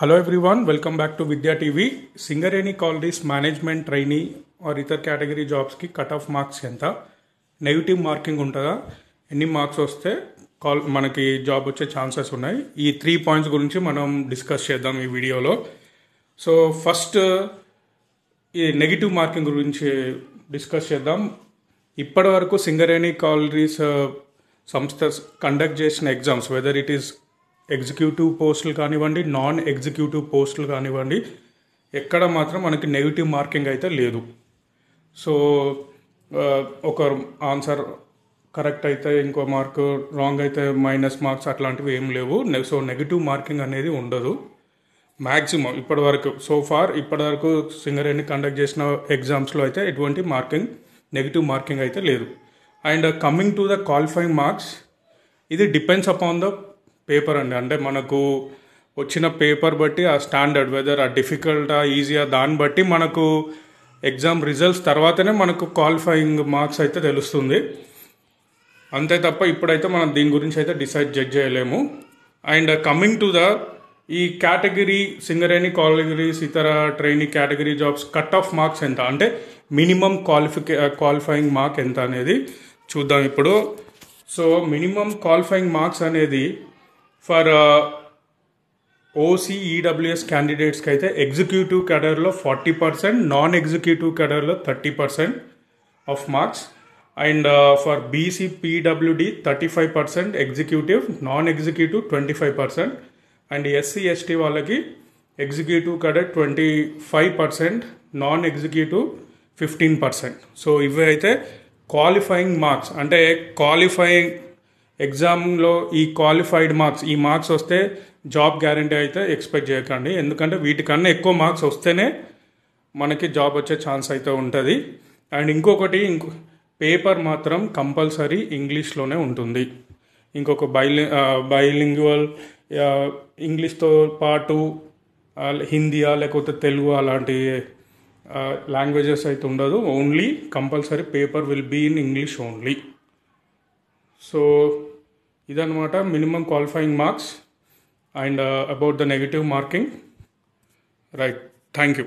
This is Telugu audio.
Hello everyone, welcome back to Vidya TV. Singareni College management trainee or other category jobs ki cut off marks enta negative marking ఉంటదా ఎన్ని మార్క్స్ వస్తే మనకి జాబ్ వచ్చే ఛాన్సెస్ ఉన్నాయి. ఈ 3 పాయింట్స్ గురించి మనం డిస్కస్ చేద్దాం ఈ వీడియోలో. సో ఫస్ట్ ఈ నెగిటివ్ మార్కింగ్ గురించి డిస్కస్ చేద్దాం. ఇప్పటి వరకు సింగరేణి కాలరీస్ సంస్థ కండక్ట్ చేసిన exams whether it is executive పోస్టులు కానివ్వండి, నాన్ ఎగ్జిక్యూటివ్ పోస్టులు కానివ్వండి, ఎక్కడ మాత్రం మనకి నెగిటివ్ మార్కింగ్ అయితే లేదు. సో ఒక ఆన్సర్ కరెక్ట్ అయితే ఇంకో మార్క్, రాంగ్ అయితే మైనస్ మార్క్స్ అట్లాంటివి ఏం లేవు. సో నెగిటివ్ మార్కింగ్ అనేది ఉండదు మ్యాక్సిమం ఇప్పటివరకు. సో ఫార్ ఇప్పటివరకు సింగరేణి కండక్ట్ చేసిన ఎగ్జామ్స్లో అయితే ఎటువంటి నెగిటివ్ మార్కింగ్ అయితే లేదు. And coming to the qualifying marks, ఇది డిపెండ్స్ అపాన్ ద పేపర్ అండి. అంటే మనకు వచ్చిన పేపర్ బట్టి ఆ స్టాండర్డ్ వెదర్ ఆ డిఫికల్టా ఈజీయా దాన్ని బట్టి మనకు ఎగ్జామ్ రిజల్ట్స్ తర్వాతనే మనకు క్వాలిఫైయింగ్ మార్క్స్ అయితే తెలుస్తుంది. అంతే తప్ప ఇప్పుడైతే మనం దీని గురించి అయితే జడ్జ్ చేయలేము. అండ్ కమింగ్ టు ద ఈ కేటగిరీ సింగరేణి కాలరీస్ ఇతర trainee category jobs cut off marks ఎంత, అంటే మినిమం క్వాలిఫైయింగ్ మార్క్ ఎంత అనేది చూద్దాం ఇప్పుడు. సో మినిమం క్వాలిఫైయింగ్ మార్క్స్ అనేది ఫర్ ఓసీ ఈడబ్ల్యూఎస్ క్యాండిడేట్స్కి అయితే ఎగ్జిక్యూటివ్ క్యాడర్లో 40%, నాన్ ఎగ్జిక్యూటివ్ క్యాడర్లో 30% off marks. And for BC PWD 35%, executive, non executive 25%. And SC ST వాళ్ళకి executive cadre 25%, non executive 15%. So ఇవి అయితే క్వాలిఫైయింగ్ మార్క్స్. అంటే క్వాలిఫైయింగ్ ఎగ్జామ్లో ఈ క్వాలిఫైడ్ మార్క్స్, ఈ మార్క్స్ వస్తే జాబ్ గ్యారంటీ అయితే ఎక్స్పెక్ట్ చేయకండి. ఎందుకంటే వీటికన్నా ఎక్కువ మార్క్స్ వస్తేనే మనకి జాబ్ వచ్చే ఛాన్స్ అయితే ఉంటుంది. అండ్ ఇంకొకటి పేపర్ మాత్రం కంపల్సరీ ఇంగ్లీష్లోనే ఉంటుంది. ఇంకొక బైలింగ్వల్ ఇంగ్లీష్తో పాటు హిందీయా లేకపోతే తెలుగు అలాంటి లాంగ్వేజెస్ అయితే ఉండదు. Only compulsory paper will be in English only. So ఇదన్నమాట minimum qualifying marks and about the negative marking. Right, thank you.